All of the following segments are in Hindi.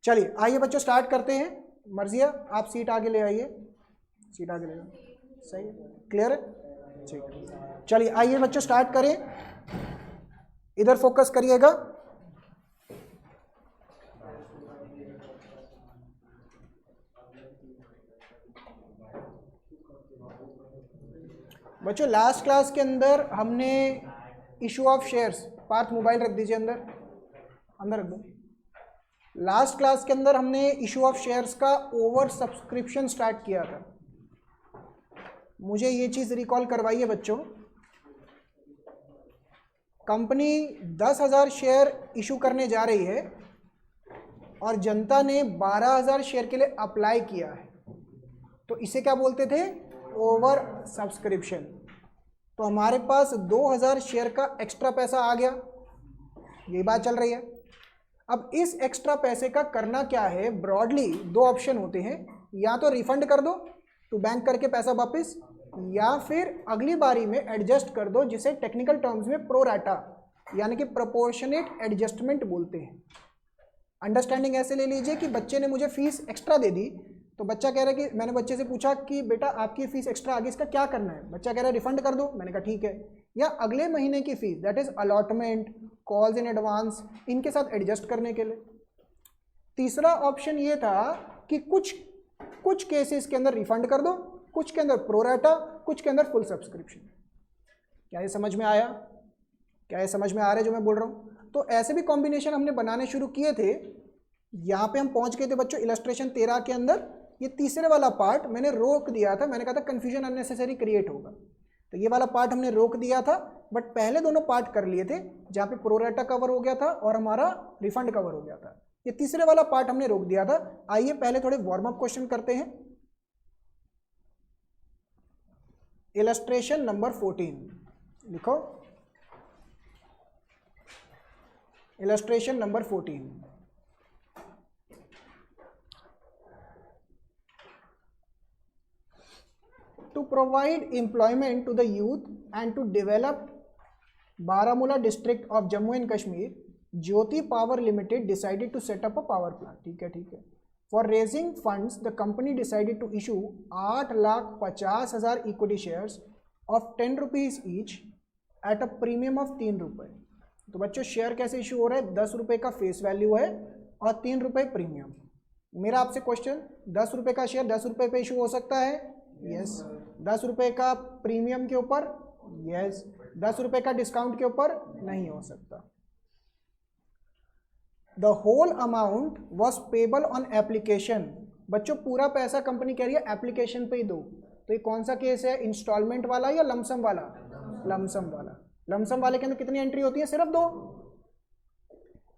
चलिए आइए बच्चों स्टार्ट करते हैं। मर्जिया आप सीट आगे ले आइए, सीट आगे ले आइए। सही है, क्लियर है, ठीक है। चलिए आइए बच्चों स्टार्ट करें, इधर फोकस करिएगा। बच्चों लास्ट क्लास के अंदर हमने issue of shares, Parth mobile रख दीजिए अंदर, अंदर रख दो। लास्ट क्लास के अंदर हमने इशू ऑफ शेयर्स का ओवर सब्सक्रिप्शन स्टार्ट किया था। मुझे ये चीज़ रिकॉल करवाइए बच्चों, कंपनी 10,000 शेयर इशू करने जा रही है और जनता ने 12,000 शेयर के लिए अप्लाई किया है, तो इसे क्या बोलते थे, ओवर सब्सक्रिप्शन। तो हमारे पास 2,000 शेयर का एक्स्ट्रा पैसा आ गया, ये बात चल रही है। अब इस एक्स्ट्रा पैसे का करना क्या है, ब्रॉडली दो ऑप्शन होते हैं, या तो रिफंड कर दो टू बैंक करके पैसा वापस, या फिर अगली बारी में एडजस्ट कर दो, जिसे टेक्निकल टर्म्स में प्रो राटा यानी कि प्रोपोर्शनेट एडजस्टमेंट बोलते हैं। अंडरस्टैंडिंग ऐसे ले लीजिए कि बच्चे ने मुझे फीस एक्स्ट्रा दे दी, तो बच्चा कह रहा है कि मैंने बच्चे से पूछा कि बेटा आपकी फीस एक्स्ट्रा आगे इसका क्या करना है, बच्चा कह रहा है रिफंड कर दो, मैंने कहा ठीक है, या अगले महीने की fees that is allotment, calls in advance, इनके साथ एडजस्ट करने के लिए। तीसरा ऑप्शन ये था कि कुछ केसेस के अंदर रिफंड कर दो, कुछ के अंदर प्रोराटा, कुछ के अंदर फुल सब्सक्रिप्शन। क्या ये समझ में आया, क्या ये समझ में आ रहा है जो मैं बोल रहा हूँ? तो ऐसे भी कॉम्बिनेशन हमने बनाने शुरू किए थे। यहाँ पे हम पहुंच गए थे बच्चों इलस्ट्रेशन 13 के अंदर। ये तीसरे वाला पार्ट मैंने रोक दिया था, मैंने कहा था कंफ्यूजन अननेसेसरी क्रिएट होगा, तो ये वाला पार्ट हमने रोक दिया था। बट पहले दोनों पार्ट कर लिए थे, जहाँ पे प्रोराटा कवर हो गया था और हमारा रिफंड कवर हो गया था। ये तीसरे वाला पार्ट हमने रोक दिया था। आइए पहले थोड़े वार्म अप क्वेश्चन करते हैं। इलस्ट्रेशन नंबर 14 लिखो, illustration number 14। To provide employment to the youth and to develop Baramulla district of Jammu and Kashmir, Jyoti Power Limited decided to set up a power plant. ठीक है, ठीक है। For raising funds, the company decided to issue 8,50,000 equity shares of 10 rupees each at a premium of 3 रुपये। तो बच्चों शेयर कैसे इशू हो रहा है, 10 रुपये का फेस वैल्यू है और 3 रुपये प्रीमियम। मेरा आपसे क्वेश्चन, 10 रुपये का शेयर 10 रुपये पे इशू हो सकता है? यस। 10 रुपये का प्रीमियम के ऊपर? यस। 10 रुपये का डिस्काउंट के ऊपर? नहीं हो सकता। The whole amount was payable on application. बच्चों पूरा पैसा कंपनी कह रही है एप्लीकेशन पे ही दो, तो ये कौन सा केस है, इंस्टॉलमेंट वाला या लमसम वाला? लमसम वाला। लमसम वाले के अंदर कितनी एंट्री होती है, सिर्फ 2।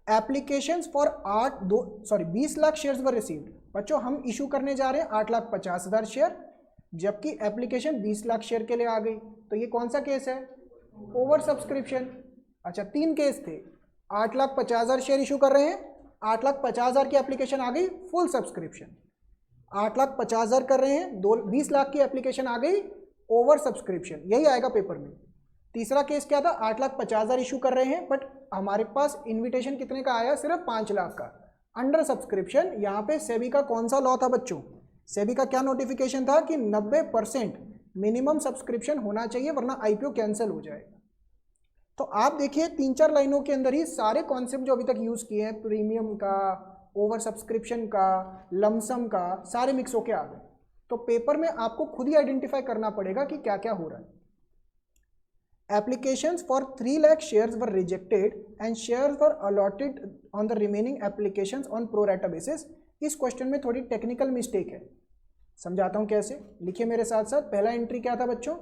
Applications for 20 lakh shares were received. बच्चों हम इशू करने जा रहे हैं 8,50,000 शेयर, जबकि एप्लीकेशन 20 लाख शेयर के लिए आ गई, तो ये कौन सा केस है, ओवर सब्सक्रिप्शन। अच्छा 3 केस थे, 8,50,000 शेयर इशू कर रहे हैं, 8,50,000 की एप्लीकेशन आ गई, फुल सब्सक्रिप्शन। 8,50,000 कर रहे हैं, 20 लाख की एप्लीकेशन आ गई, ओवर सब्सक्रिप्शन, यही आएगा पेपर में। तीसरा केस क्या था, 8,50,000 इशू कर रहे हैं, बट हमारे पास इन्विटेशन कितने का आया, सिर्फ 5 लाख का, अंडर सब्सक्रिप्शन। यहाँ पे सेबी का कौन सा लॉ था बच्चों, सेबी का क्या नोटिफिकेशन था कि 90% मिनिमम सब्सक्रिप्शन होना चाहिए वरना आईपीओ कैंसिल हो जाएगा। तो आप देखिए 3-4 लाइनों के अंदर ही सारे कॉन्सेप्ट जो अभी तक यूज़ किए हैं, प्रीमियम का, ओवर सब्सक्रिप्शन का, लमसम का, सारे मिक्स होके आ गए। तो पेपर में आपको खुद ही आइडेंटिफाई करना पड़ेगा कि क्या क्या हो रहा है। Applications for 3 lakh shares were rejected and shares were allotted on the remaining applications on pro rata basis। इस क्वेश्चन में थोड़ी टेक्निकल मिस्टेक है, समझाता हूँ कैसे। लिखिए मेरे साथ साथ। पहला एंट्री क्या था बच्चों,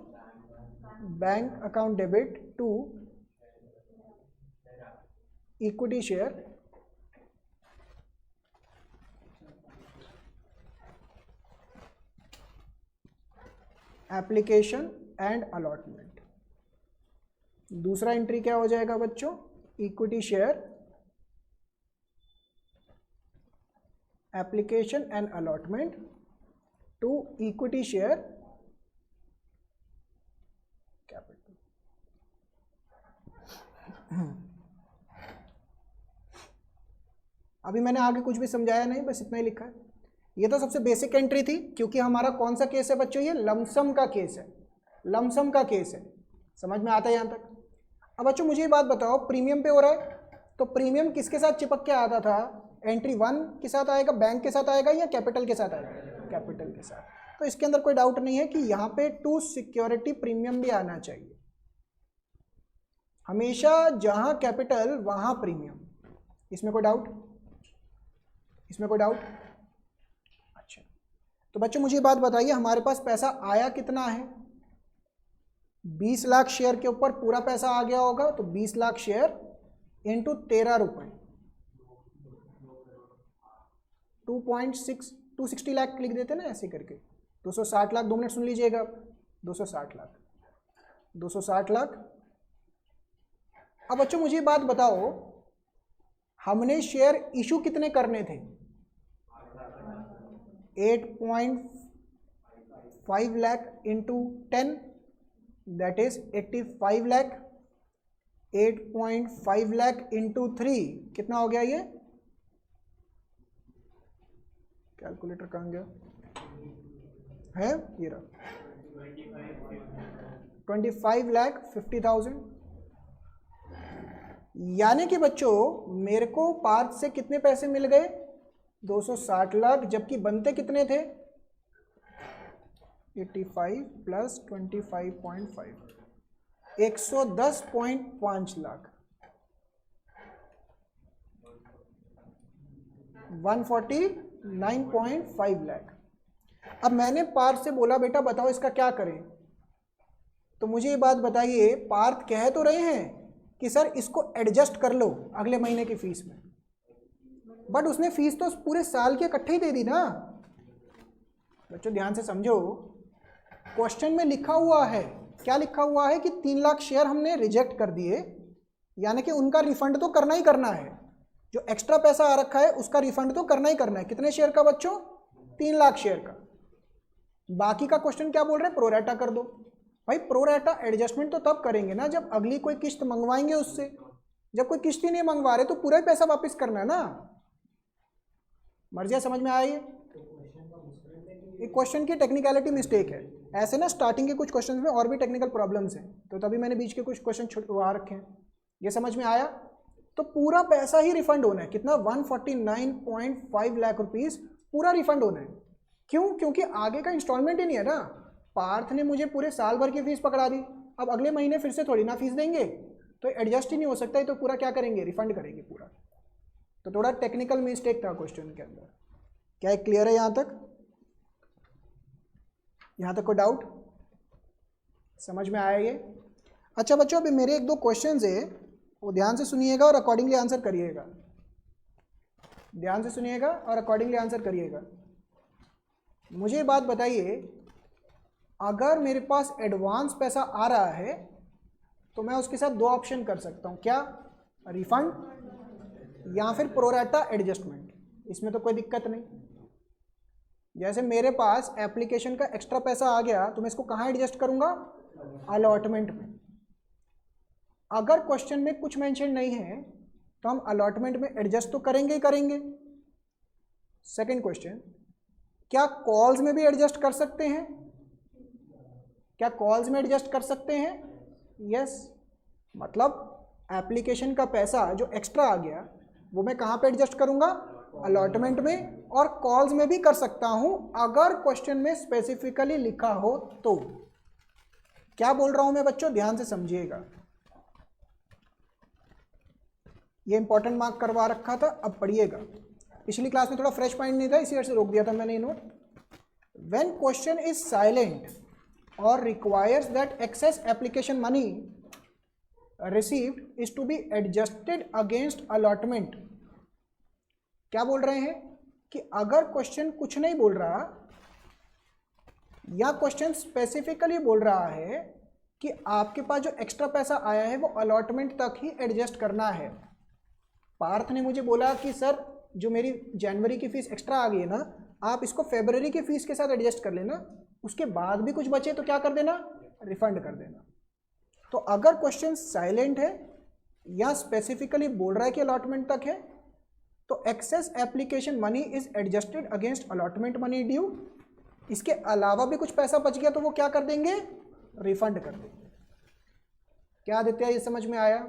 bank account debit to equity share, application and allotment. दूसरा एंट्री क्या हो जाएगा बच्चों, equity share, application and allotment to equity share capital. अभी मैंने आगे कुछ भी समझाया नहीं, बस इतना ही लिखा है। ये तो सबसे बेसिक एंट्री थी, क्योंकि हमारा कौन सा केस है बच्चों, ये लमसम का केस है, लमसम का केस है। समझ में आता है यहाँ तक? अब बच्चों मुझे ये बात बताओ, प्रीमियम पे हो रहा है, तो प्रीमियम किसके साथ चिपक के आता था? एंट्री 1 के साथ आएगा, बैंक के साथ आएगा, या कैपिटल के साथ आएगा? कैपिटल के साथ। तो इसके अंदर कोई डाउट नहीं है कि यहाँ पे टू सिक्योरिटी प्रीमियम भी आना चाहिए। हमेशा जहां कैपिटल वहां प्रीमियम। इसमें कोई डाउट? इसमें कोई डाउट? अच्छा, तो बच्चों मुझे बात बताइए, हमारे पास पैसा आया कितना है? 20 लाख शेयर के ऊपर पूरा पैसा आ गया होगा, तो 20 लाख शेयर इंटू 13 रुपए, 260 लाख लिख देते ना ऐसे करके, 260 लाख। 2 मिनट सुन लीजिएगा, 260 लाख, 260 लाख। अब बच्चों मुझे बात बताओ, हमने शेयर इशू कितने करने थे? 8.5 lakh into 10, that is 85 lakh. 8.5 lakh into 3 कितना हो गया? ये कैलकुलेटर कहाँ गया है? ये रहा, 25,50,000। यानी कि बच्चों मेरे को पार्थ से कितने पैसे मिल गए? 260 लाख, जबकि बनते कितने थे? 85 प्लस 25.5, 110.5 लाख, 149.5 लाख। अब मैंने पार्थ से बोला बेटा बताओ इसका क्या करें, तो मुझे ये बात बताइए, पार्थ कह तो रहे हैं कि सर इसको एडजस्ट कर लो अगले महीने की फीस में, बट उसने फीस तो पूरे साल की इकट्ठे ही दे दी ना। बच्चों ध्यान से समझो, क्वेश्चन में लिखा हुआ है, क्या लिखा हुआ है कि 3 लाख शेयर हमने रिजेक्ट कर दिए, यानी कि उनका रिफंड तो करना ही करना है। जो एक्स्ट्रा पैसा आ रखा है उसका रिफंड तो करना ही करना है। कितने शेयर का बच्चों? 3 लाख शेयर का। बाकी का क्वेश्चन क्या बोल रहे हैं? प्रोरेटा कर दो। भाई प्रोरेटा एडजस्टमेंट तो तब करेंगे ना जब अगली कोई किस्त मंगवाएंगे उससे। जब कोई किस्त ही नहीं मंगवा रहे तो पूरा ही पैसा वापस करना है ना। मर्जिया समझ में आई? ये क्वेश्चन की टेक्निकलिटी मिस्टेक है। ऐसे ना स्टार्टिंग के कुछ क्वेश्चन में और भी टेक्निकल प्रॉब्लम्स हैं, तो तभी मैंने बीच के कुछ क्वेश्चन छुटवा रखे हैं। ये समझ में आया? तो पूरा पैसा ही रिफंड होना है। कितना? 149.5 लाख रुपीस पूरा रिफंड होना है। क्यों? क्योंकि आगे का इंस्टॉलमेंट ही नहीं है ना। पार्थ ने मुझे पूरे साल भर की फीस पकड़ा दी, अब अगले महीने फिर से थोड़ी ना फीस देंगे, तो एडजस्ट ही नहीं हो सकता है, तो पूरा क्या करेंगे? रिफंड करेंगे पूरा। तो थोड़ा टेक्निकल मिस्टेक था क्वेश्चन के अंदर। क्या क्लियर है यहाँ तक? यहाँ तक कोई डाउट? समझ में आया ये? अच्छा बच्चों, अभी मेरे 1-2 क्वेश्चंस है, वो ध्यान से सुनिएगा और अकॉर्डिंगली आंसर करिएगा। ध्यान से सुनिएगा और अकॉर्डिंगली आंसर करिएगा। मुझे बात बताइए, अगर मेरे पास एडवांस पैसा आ रहा है तो मैं उसके साथ 2 ऑप्शन कर सकता हूँ। क्या? रिफंड या फिर प्रोरेटा एडजस्टमेंट। इसमें तो कोई दिक्कत नहीं। जैसे मेरे पास एप्लीकेशन का एक्स्ट्रा पैसा आ गया तो मैं इसको कहाँ एडजस्ट करूँगा? अलॉटमेंट में। अगर क्वेश्चन में कुछ मेंशन नहीं है तो हम अलॉटमेंट में एडजस्ट तो करेंगे ही करेंगे। सेकंड क्वेश्चन, क्या कॉल्स में भी एडजस्ट कर सकते हैं? क्या कॉल्स में एडजस्ट कर सकते हैं? यस। मतलब एप्लीकेशन का पैसा जो एक्स्ट्रा आ गया वो मैं कहाँ पे एडजस्ट करूँगा? अलॉटमेंट में। और कॉल्स में भी कर सकता हूँ अगर क्वेश्चन में स्पेसिफिकली लिखा हो तो। क्या बोल रहा हूँ मैं बच्चों? ध्यान से समझिएगा। ये इंपॉर्टेंट मार्क करवा रखा था, अब पढ़िएगा। पिछली क्लास में थोड़ा फ्रेश पॉइंट नहीं था, इसी वजह से रोक दिया था मैंने note. When question is silent or requires that excess application money received is to be adjusted against allotment। क्या बोल रहे हैं कि अगर क्वेश्चन कुछ नहीं बोल रहा या क्वेश्चन स्पेसिफिकली बोल रहा है कि आपके पास जो एक्स्ट्रा पैसा आया है वो अलॉटमेंट तक ही एडजस्ट करना है। पार्थ ने मुझे बोला कि सर जो मेरी जनवरी की फीस एक्स्ट्रा आ गई है ना, आप इसको फरवरी की फीस के साथ एडजस्ट कर लेना, उसके बाद भी कुछ बचे तो क्या कर देना? रिफंड कर देना। तो अगर क्वेश्चन साइलेंट है या स्पेसिफिकली बोल रहा है कि अलॉटमेंट तक है, तो excess application money is adjusted against allotment money due. इसके अलावा भी कुछ पैसा बच गया तो वो क्या कर देंगे, रिफंड कर देंगे। क्या आदित्य ये समझ में आया?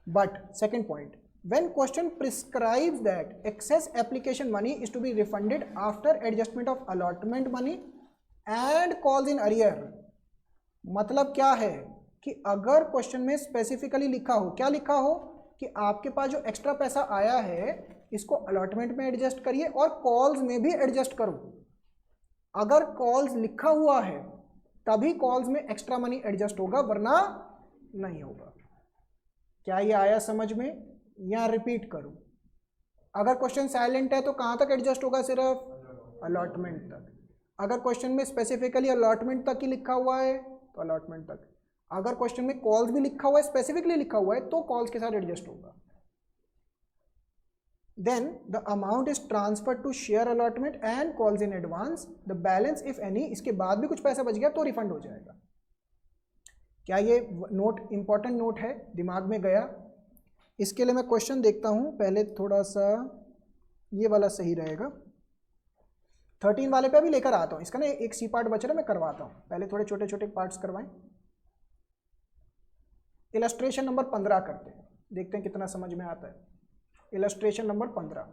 But second point, when question prescribes that excess application money is to be refunded after adjustment of allotment money and calls in arrear, मतलब क्या है कि अगर क्वेश्चन में स्पेसिफिकली लिखा हो, क्या लिखा हो कि आपके पास जो एक्स्ट्रा पैसा आया है इसको अलॉटमेंट में एडजस्ट करिए और कॉल्स में भी एडजस्ट करो। अगर कॉल्स लिखा हुआ है तभी कॉल्स में एक्स्ट्रा मनी एडजस्ट होगा, वरना नहीं होगा। क्या ये आया समझ में या रिपीट करूं? अगर क्वेश्चन साइलेंट है तो कहां तक एडजस्ट होगा, सिर्फ अलॉटमेंट तक। अगर क्वेश्चन में स्पेसिफिकली अलॉटमेंट तक ही लिखा हुआ है तो अलॉटमेंट तक। अगर क्वेश्चन में कॉल्स भी लिखा हुआ है, स्पेसिफिकली लिखा हुआ है, तो कॉल्स के साथ एडजस्ट होगा। Then the amount is transfer to share allotment and calls in advance, the balance if any, इसके बाद भी कुछ पैसा बच गया तो रिफंड हो जाएगा। क्या ये नोट इंपॉर्टेंट नोट है, दिमाग में गया? इसके लिए मैं क्वेश्चन देखता हूं, पहले थोड़ा सा ये वाला सही रहेगा। 13 वाले पे अभी लेकर आता हूं, इसका ना एक सी पार्ट बच रहा है, मैं करवाता हूं। पहले थोड़े छोटे छोटे पार्ट्स करवाएं। इलस्ट्रेशन नंबर 15 करते हैं, देखते हैं कितना समझ में आता है। Illustration number 15,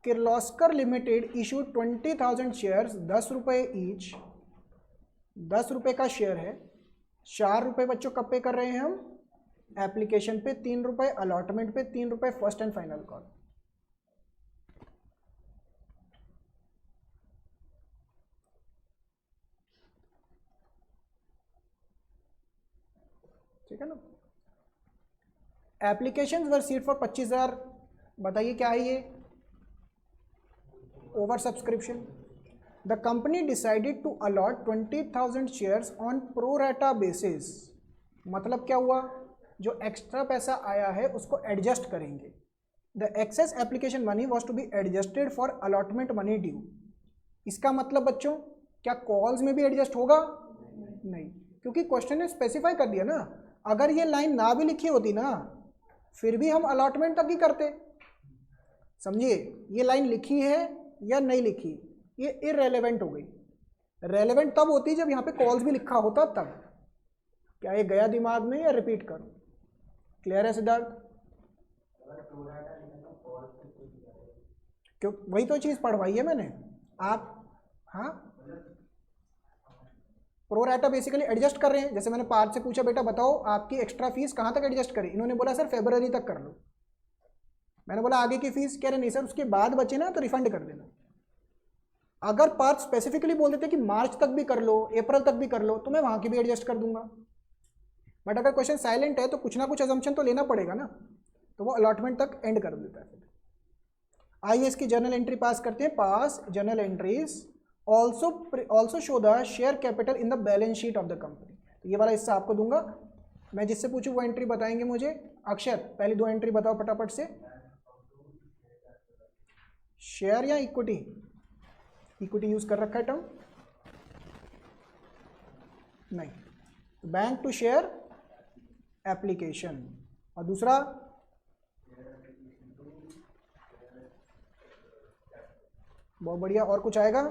Kirloskar limited issued 20,000 shares, 10 रुपये ईच, 10 रुपये का शेयर है। 4 रुपये बच्चों कब पे कर रहे हैं हम? एप्लीकेशन पे 3 रुपये, अलॉटमेंट पे 3 रुपये, फर्स्ट एंड फाइनल कॉल। ठीक है ना? एप्लीकेशन वर सीट फॉर 25,000, बताइए क्या है ये? Over subscription. The company decided to allot 20,000 shares on pro rata basis, मतलब क्या हुआ, जो एक्स्ट्रा पैसा आया है उसको एडजस्ट करेंगे। The excess application money was to be adjusted for allotment money due. इसका मतलब बच्चों क्या कॉल्स में भी एडजस्ट होगा? नहीं, क्योंकि क्वेश्चन ने स्पेसिफाई कर दिया ना। अगर ये लाइन ना भी लिखी होती ना फिर भी हम अलॉटमेंट तक ही करते। समझिए, ये लाइन लिखी है या नहीं लिखी ये इररेलेवेंट हो गई। रेलेवेंट तब होती जब यहाँ पे कॉल्स भी लिखा होता तब। क्या ये गया दिमाग में या रिपीट करूं? क्लियर है सिद्धार्थ? क्यों, वही तो चीज पढ़वाई है मैंने आप। हाँ, प्रोरेटा बेसिकली एडजस्ट कर रहे हैं। जैसे मैंने पार्थ से पूछा, बेटा बताओ आपकी एक्स्ट्रा फीस कहाँ तक एडजस्ट करें? इन्होंने बोला सर फरवरी तक कर लो। मैंने बोला आगे की फीस? कह रहे नहीं सर उसके बाद बचे ना तो रिफंड कर देना। अगर पार्थ स्पेसिफिकली बोल देते कि मार्च तक भी कर लो, अप्रैल तक भी कर लो, तो मैं वहाँ की भी एडजस्ट कर दूंगा। बट अगर क्वेश्चन साइलेंट है तो कुछ ना कुछ अजम्पशन तो लेना पड़ेगा ना, तो वो अलॉटमेंट तक एंड कर देता है। आइए इसकी जर्नल एंट्री पास करते हैं। पास journal entries also show the share capital in the balance sheet of the company. तो ये वाला हिस्सा आपको दूंगा, मैं जिससे पूछूं वो एंट्री बताएंगे मुझे। अक्षर पहली 2 एंट्री बताओ फटाफट से। शेयर या इक्विटी? इक्विटी यूज कर रखा है टर्म? नहीं, बैंक टू शेयर एप्लीकेशन। और दूसरा बहुत बढ़िया, और कुछ आएगा?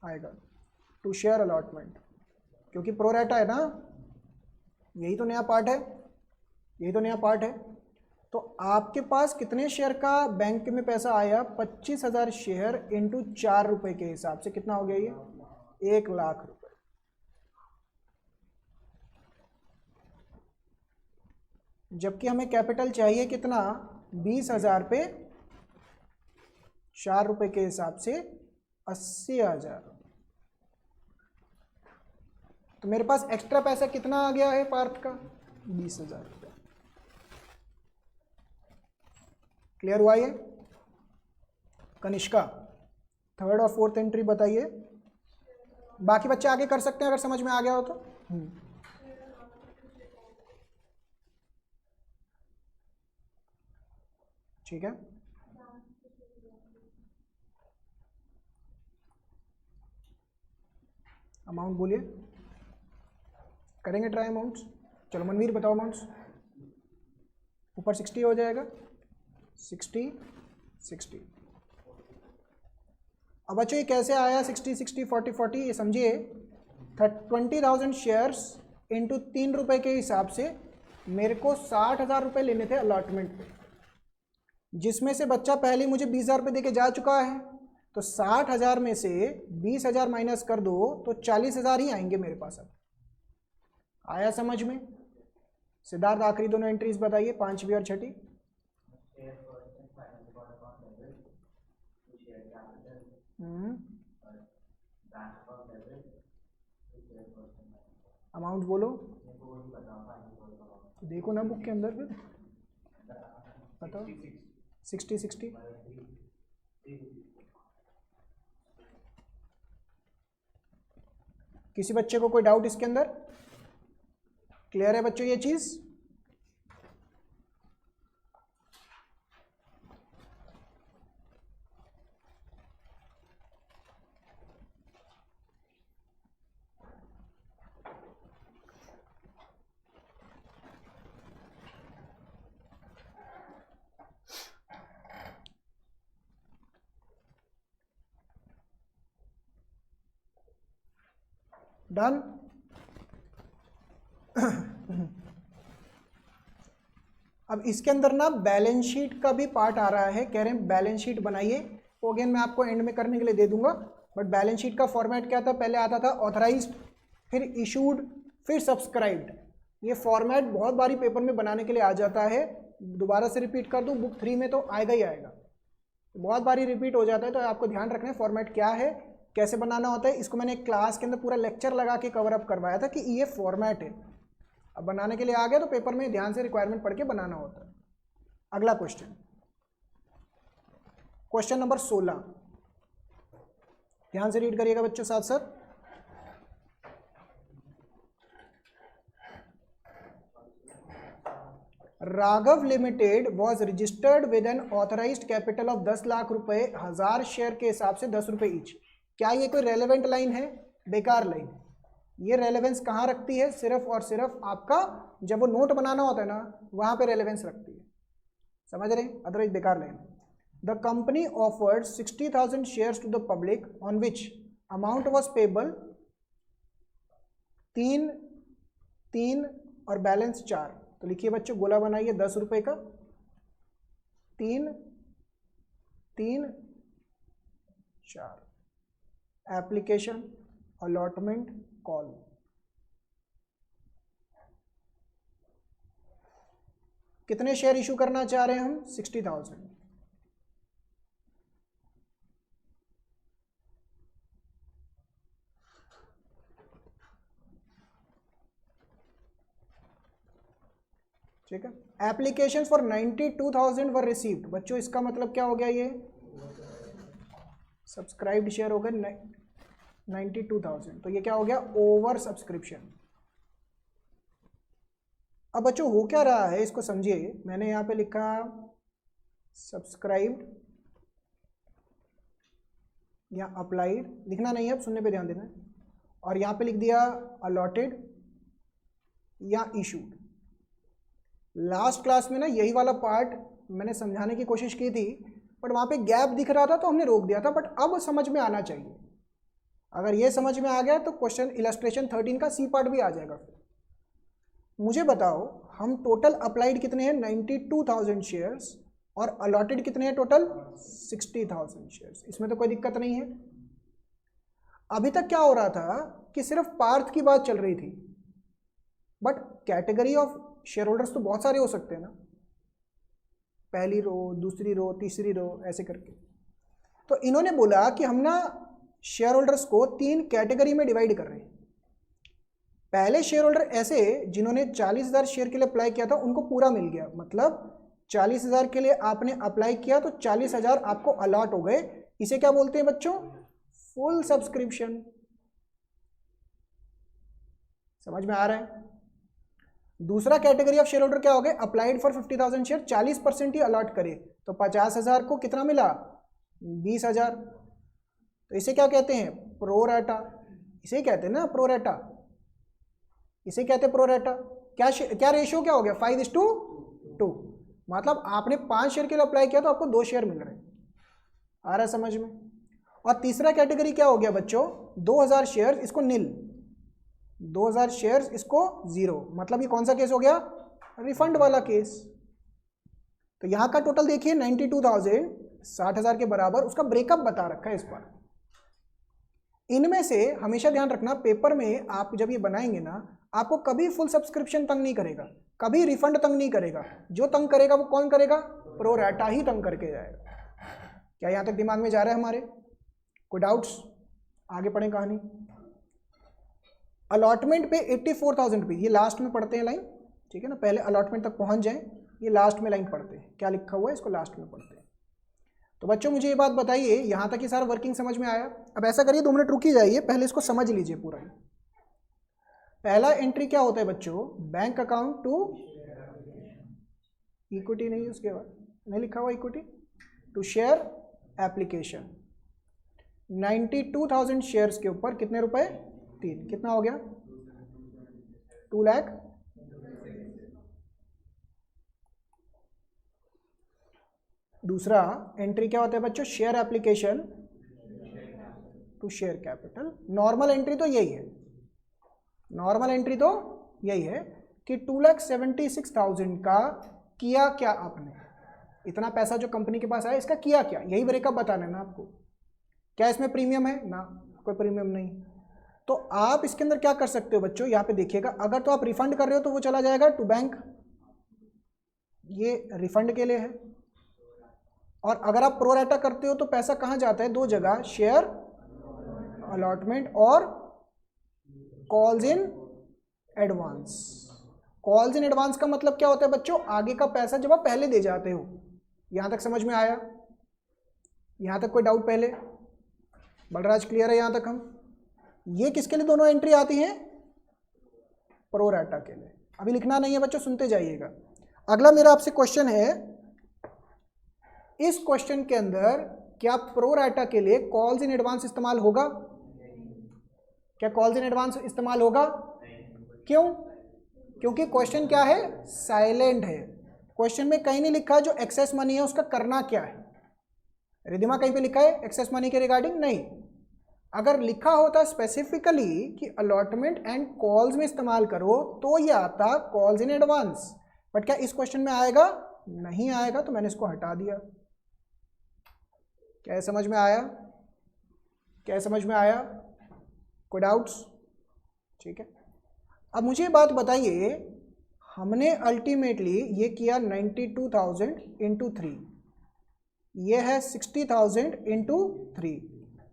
आएगा टू शेयर अलॉटमेंट, क्योंकि प्रोरेटा है ना, यही तो नया पार्ट है, यही तो नया पार्ट है। तो आपके पास कितने शेयर का बैंक में पैसा आया? 25,000 शेयर इंटू 4 रुपए के हिसाब से कितना हो गया ये? 1 लाख रुपए। जबकि हमें कैपिटल चाहिए कितना? 20,000 पे 4 रुपए के हिसाब से 80,000। तो मेरे पास एक्स्ट्रा पैसा कितना आ गया है पार्थ का? 20,000 रुपये। क्लियर हुआ ये? कनिष्का थर्ड और फोर्थ एंट्री बताइए। बाकी बच्चे आगे कर सकते हैं अगर समझ में आ गया हो तो। ठीक है, अमाउंट बोलिए, करेंगे ट्राई अमाउंट्स। चलो मनवीर बताओ अमाउंट्स। ऊपर 60 हो जाएगा, 60 60। अब बच्चों ये कैसे आया 60 60 40 40, ये समझिए 20,000 शेयर्स इंटू 3 रुपये के हिसाब से मेरे को 60,000 रुपये लेने थे अलॉटमेंट पे, जिसमें से बच्चा पहले मुझे 20,000 रुपये दे के जा चुका है, तो 60,000 में से 20,000 माइनस कर दो तो 40,000 ही आएंगे मेरे पास। अब आया समझ में? सिद्धार्थ आखिरी दोनों एंट्रीज बताइए, 5वीं और 6ठी। अमाउंट बोलो, देखो ना बुक के अंदर, फिर बताओ। 60 60। किसी बच्चे को कोई डाउट इसके अंदर? क्लियर है बच्चों ये चीज? डन। अब इसके अंदर ना बैलेंस शीट का भी पार्ट आ रहा है, कह रहे हैं बैलेंस शीट बनाइए, वो अगेन मैं आपको एंड में करने के लिए दे दूंगा। बट बैलेंस शीट का फॉर्मेट क्या था? पहले आता था ऑथराइज्ड, फिर इशूड, फिर सब्सक्राइब्ड। ये फॉर्मेट बहुत बारी पेपर में बनाने के लिए आ जाता है, दोबारा से रिपीट कर दूं बुक 3 में तो आएगा ही आएगा, बहुत बारी रिपीट हो जाता है, तो आपको ध्यान रखना है फॉर्मेट क्या है, कैसे बनाना होता है। इसको मैंने क्लास के अंदर पूरा लेक्चर लगा के कवर अप करवाया था कि ये फॉर्मेट है। अब बनाने के लिए आ गया तो पेपर में ध्यान से रिक्वायरमेंट पढ़ के बनाना होता है। अगला क्वेश्चन, क्वेश्चन नंबर 16, ध्यान से रीड करिएगा बच्चों साथ साथ। Raghav limited was registered with N authorised capital of 10 lakh रुपए, 1000 शेयर के हिसाब से 10 रुपए ईच। क्या ये कोई रेलेवेंट लाइन है? बेकार लाइन। ये रेलेवेंस कहाँ रखती है? सिर्फ और सिर्फ आपका जब वो नोट बनाना होता है ना, वहां पे रेलेवेंस रखती है, समझ रहे हैं? अदरवाइज बेकार line. The company offered 60,000 shares to the public on which amount was payable 3 और बैलेंस 4। तो लिखिए बच्चों, गोला बनाइए 10 रुपए का, 3 4। Application, allotment, call. कितने शेयर इशू करना चाह रहे हैं हम? 60,000। ठीक है। Application for 92,000 were received. बच्चों इसका मतलब क्या हो गया? ये सब्सक्राइब्ड शेयर हो गए 92,000, तो ये क्या हो गया? Over subscription. अब बच्चों हो क्या रहा है इसको समझिए। मैंने यहां पे लिखा सब्सक्राइब्ड या अप्लाइड, लिखना नहीं है, अब सुनने पे ध्यान देना है। और यहां पे लिख दिया अलॉटेड या इशूड। लास्ट क्लास में ना यही वाला पार्ट मैंने समझाने की कोशिश की थी, बट वहां पे गैप दिख रहा था तो हमने रोक दिया था। बट अब समझ में आना चाहिए। अगर ये समझ में आ गया तो क्वेश्चन इलस्ट्रेशन 13 का सी पार्ट भी आ जाएगा। फिर मुझे बताओ, हम टोटल अप्लाइड कितने हैं? 92,000 शेयर्स, और अलॉटेड कितने हैं टोटल? 60,000 शेयर्स। इसमें तो कोई दिक्कत नहीं है। अभी तक क्या हो रहा था कि सिर्फ पार्थ की बात चल रही थी, but category of share holders तो बहुत सारे हो सकते हैं ना, पहली रो, दूसरी रो, तीसरी रो, ऐसे करके। तो इन्होंने बोला कि हम ना शेयर होल्डर्स को 3 कैटेगरी में डिवाइड कर रहे हैं। पहले शेयर होल्डर ऐसे जिन्होंने 40,000 शेयर के लिए अप्लाई किया था, उनको पूरा मिल गया, मतलब 40,000 के लिए आपने अप्लाई किया तो 40,000 आपको अलॉट हो गए। इसे क्या बोलते हैं बच्चों? Full subscription. समझ में आ रहा है? दूसरा कैटेगरी ऑफ शेयर होल्डर क्या हो गए? अप्लाइड फॉर 50,000 शेयर, 40% ही अलॉट करे, तो 50,000 को कितना मिला? 20,000। तो इसे क्या कहते हैं? प्रोरेटा। इसे कहते हैं ना प्रोरेटा, इसे कहते हैं प्रोरेटा। क्या रेशियो क्या हो गया? 5:2। मतलब आपने 5 शेयर के लिए अप्लाई किया तो आपको 2 शेयर मिल रहे हैं। आ रहा है समझ में? और तीसरा कैटेगरी क्या हो गया बच्चों, 2000 शेयर इसको नील, 2000 शेयर्स इसको 0, मतलब ये कौन सा केस हो गया, रिफंड वाला केस। तो यहाँ का टोटल देखिए 92,000, 60,000 के बराबर, उसका ब्रेकअप बता रखा है इस पर। इनमें से हमेशा ध्यान रखना, पेपर में आप जब ये बनाएंगे ना, आपको कभी फुल सब्सक्रिप्शन तंग नहीं करेगा, कभी रिफंड तंग नहीं करेगा। जो तंग करेगा वो कौन करेगा, प्रो राटा ही तंग करके जाएगा। क्या यहाँ तक दिमाग में जा रहा है हमारे? कोई डाउट्स? आगे पढ़ें कहानी। अलॉटमेंट पे 84,000 रुपीज, ये लास्ट में पढ़ते हैं लाइन, ठीक है ना, पहले अलॉटमेंट तक पहुंच जाएं, ये लास्ट में लाइन पढ़ते हैं, क्या लिखा हुआ है इसको लास्ट में पढ़ते हैं। तो बच्चों मुझे ये बात बताइए, यहाँ तक ये सारा वर्किंग समझ में आया? अब ऐसा करिए 2 मिनट रुकी जाइए, पहले इसको समझ लीजिए पूरा। पहला एंट्री क्या होता है बच्चों, बैंक अकाउंट टू इक्विटी, नहीं उसके बाद नहीं लिखा हुआ equity, to share application. 92,000 shares के ऊपर कितने रुपए, 3, कितना हो गया, 2 लाख। दूसरा एंट्री क्या होता है बच्चों, share application to share capital. Normal entry तो यही है, नॉर्मल एंट्री तो यही है कि 2,76,000 का किया क्या आपने, इतना पैसा जो कंपनी के पास आया इसका किया क्या, यही ब्रेकअप बताना है ना आपको। क्या इसमें प्रीमियम है ना, कोई प्रीमियम नहीं। तो आप इसके अंदर क्या कर सकते हो बच्चों, यहाँ पे देखिएगा, अगर तो आप रिफंड कर रहे हो तो वो चला जाएगा टू बैंक, ये रिफंड के लिए है। और अगर आप प्रो राटा करते हो तो पैसा कहाँ जाता है, 2 जगह, शेयर अलॉटमेंट और calls in advance. Calls in advance का मतलब क्या होता है बच्चों, आगे का पैसा जब आप पहले दे जाते हो। यहाँ तक समझ में आया? यहाँ तक कोई डाउट पहले? बलराज क्लियर है यहाँ तक? हम ये किसके लिए दोनों एंट्री आती हैं, प्रो राटा के लिए। अभी लिखना नहीं है बच्चों, सुनते जाइएगा। अगला मेरा आपसे क्वेश्चन है, इस क्वेश्चन के अंदर क्या प्रो राटा के लिए कॉल्स इन एडवांस इस्तेमाल होगा? क्या कॉल्स इन एडवांस इस्तेमाल होगा? क्यों? क्योंकि क्वेश्चन क्या है, साइलेंट है। क्वेश्चन में कहीं नहीं लिखा जो एक्सेस मनी है उसका करना क्या है। रिधिमा कहीं पे लिखा है एक्सेस मनी के रिगार्डिंग? नहीं। अगर लिखा होता स्पेसिफिकली कि अलॉटमेंट एंड कॉल्स में इस्तेमाल करो तो ये आता कॉल्स इन एडवांस, बट क्या इस क्वेश्चन में आएगा? नहीं आएगा, तो मैंने इसको हटा दिया। क्या समझ में आया? क्या समझ में आया? कोई डाउट्स? ठीक है। अब मुझे बात बताइए, हमने अल्टीमेटली ये किया 92,000 इंटू 3, ये है 60,000 इंटू 3,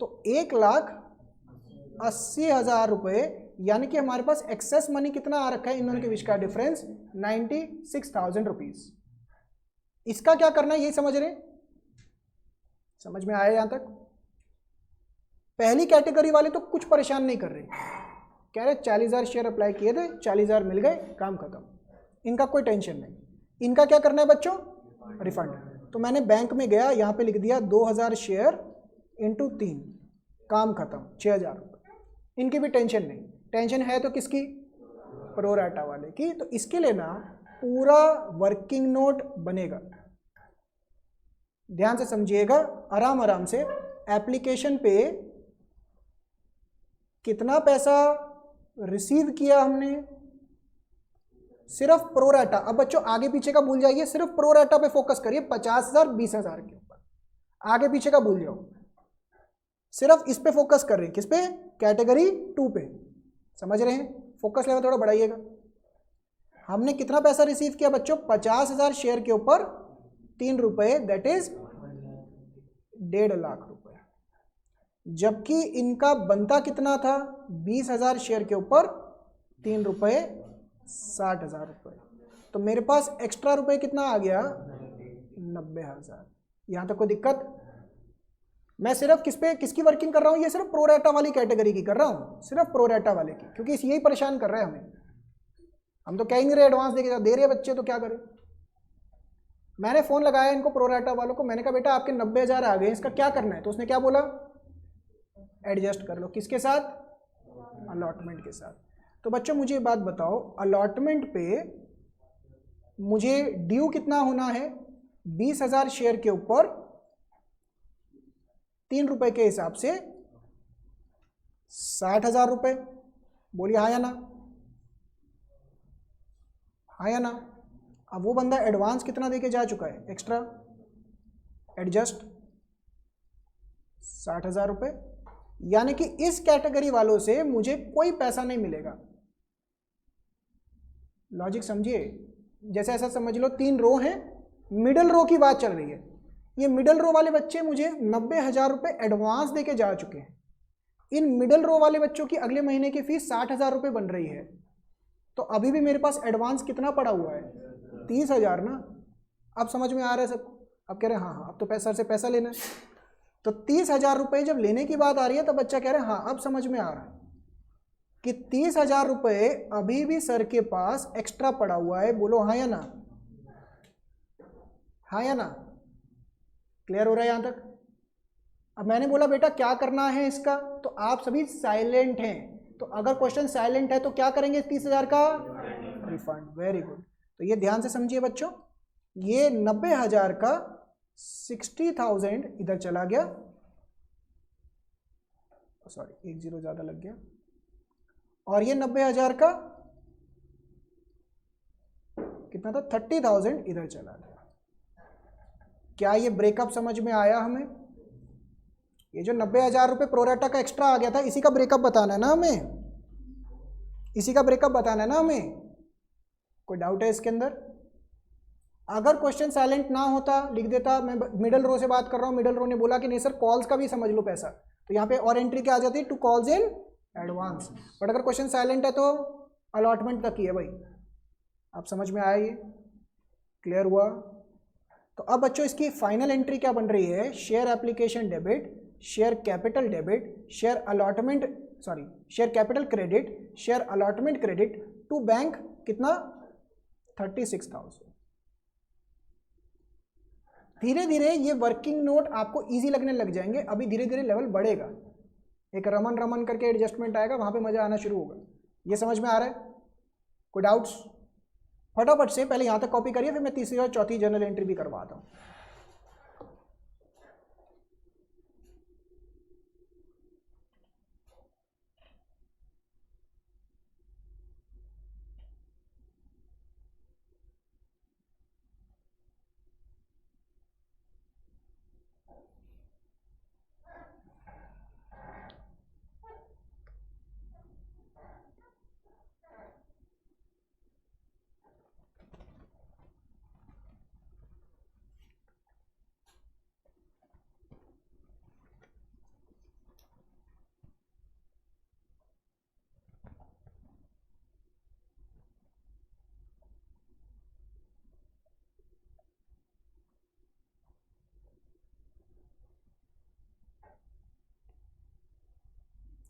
तो 1,80,000 रुपये, यानी कि हमारे पास एक्सेस मनी कितना आ रखा है, इन दोनों के बीच का डिफरेंस 96,000 रुपीज। इसका क्या करना है यही समझ रहे? समझ में आया यहां तक? पहली कैटेगरी वाले तो कुछ परेशान नहीं कर रहे, कह रहे 40,000 शेयर अप्लाई किए थे, 40,000 मिल गए, काम खत्म, इनका कोई टेंशन नहीं। इनका क्या करना है बच्चों, रिफंड। तो मैंने बैंक में गया, यहाँ पे लिख दिया 2,000 शेयर इंटू 3, काम खत्म, 6,000 रुपये। इनकी भी टेंशन नहीं, टेंशन है तो किसकी, प्रो राटा वाले की। तो इसके लिए ना पूरा वर्किंग नोट बनेगा, ध्यान से समझिएगा, आराम आराम से। एप्लीकेशन पे कितना पैसा रिसीव किया हमने, सिर्फ प्रो राटा। अब बच्चों आगे पीछे का भूल जाइए, सिर्फ प्रो राटा पे फोकस करिए, 50,000 20,000 के ऊपर, आगे पीछे का भूल जाओ, सिर्फ इस पे फोकस कर रहे हैं। किस पे, कैटेगरी 2 पे, समझ रहे हैं? फोकस लेवल थोड़ा बढ़ाइएगा। हमने कितना पैसा रिसीव किया बच्चों, 50,000 शेयर के ऊपर 3 रुपये, दैट इज 1.5 लाख रुपए। जबकि इनका बनता कितना था, 20,000 शेयर के ऊपर 3 रुपये 60,000 रुपये। तो मेरे पास एक्स्ट्रा रुपये कितना आ गया, 90,000। यहाँ तक कोई दिक्कत? मैं सिर्फ किस पे, किसकी वर्किंग कर रहा हूँ, ये सिर्फ प्रो राटा वाली कैटेगरी की कर रहा हूँ, सिर्फ प्रो राटा वाले की, क्योंकि यही परेशान कर रहे हैं हमें। हम तो कह ही नहीं रहे एडवांस दे रहे बच्चे, तो क्या करें। मैंने फ़ोन लगाया इनको प्रो राटा वालों को, मैंने कहा बेटा आपके 90,000 आ गए, इसका क्या करना है? तो उसने क्या बोला, एडजस्ट कर लो। किसके साथ, अलॉटमेंट के साथ। तो बच्चों मुझे बात बताओ, अलॉटमेंट पे मुझे ड्यू कितना होना है, 20,000 शेयर के ऊपर 3 रुपए के हिसाब से 60,000 रुपए। बोलिए हाँ या ना, हाँ या ना। अब वो बंदा एडवांस कितना देके जा चुका है, एक्स्ट्रा एडजस्ट 60,000 रुपए, यानी कि इस कैटेगरी वालों से मुझे कोई पैसा नहीं मिलेगा। लॉजिक समझिए, जैसे ऐसा समझ लो 3 रो हैं, मिडल रो की बात चल रही है। ये मिडल रो वाले बच्चे मुझे 90,000 रुपए एडवांस देके जा चुके हैं। इन मिडल रो वाले बच्चों की अगले महीने की फीस 60,000 रुपए बन रही है, तो अभी भी मेरे पास एडवांस कितना पड़ा हुआ है, 30,000 ना। अब समझ में आ रहा है सबको? अब कह रहे हैं हाँ अब तो पैसा से पैसा लेना है, तो 30,000 रुपये जब लेने की बात आ रही है तो बच्चा कह रहा है हाँ अब समझ में आ रहा है कि 30,000 रुपये अभी भी सर के पास एक्स्ट्रा पड़ा हुआ है। बोलो हाँ या ना, हाँ या ना। क्लियर हो रहा है यहाँ तक? अब मैंने बोला बेटा क्या करना है इसका, तो आप सभी साइलेंट हैं, तो अगर क्वेश्चन साइलेंट है तो क्या करेंगे 30,000 का रिफंड। Very good. तो ये ध्यान से समझिए बच्चों, ये 90,000 का 60,000 इधर चला गया, सॉरी 1 0 ज्यादा लग गया, और ये 90,000 का कितना था 30,000 इधर चला गया। क्या ये ब्रेकअप समझ में आया हमें? ये जो 90,000 रुपये प्रोराटा का एक्स्ट्रा आ गया था, इसी का ब्रेकअप बताना है ना हमें, इसी का ब्रेकअप बताना है ना हमें। कोई डाउट है इसके अंदर? अगर क्वेश्चन साइलेंट ना होता लिख देता, मैं मिडल रो से बात कर रहा हूँ, मिडल रो ने बोला कि नहीं सर कॉल्स का भी समझ लो पैसा, तो यहाँ पे और एंट्री क्या आ जाती है, to calls in advance. But अगर क्वेश्चन साइलेंट है तो अलॉटमेंट तक ही है भाई। आप समझ में आया? ये क्लियर हुआ? तो अब बच्चों इसकी फाइनल एंट्री क्या बन रही है, share application debit, share capital debit, share allotment sorry share capital credit, share allotment credit to bank कितना 36,000। धीरे धीरे ये वर्किंग नोट आपको इजी लगने लग जाएंगे, अभी धीरे धीरे लेवल बढ़ेगा, एक रमन रमन करके एडजस्टमेंट आएगा, वहां पे मजा आना शुरू होगा। ये समझ में आ रहा है? कोई डाउट्स? फटाफट से पहले यहां तक कॉपी करिए, फिर मैं तीसरी और चौथी जर्नल एंट्री भी करवाता हूं।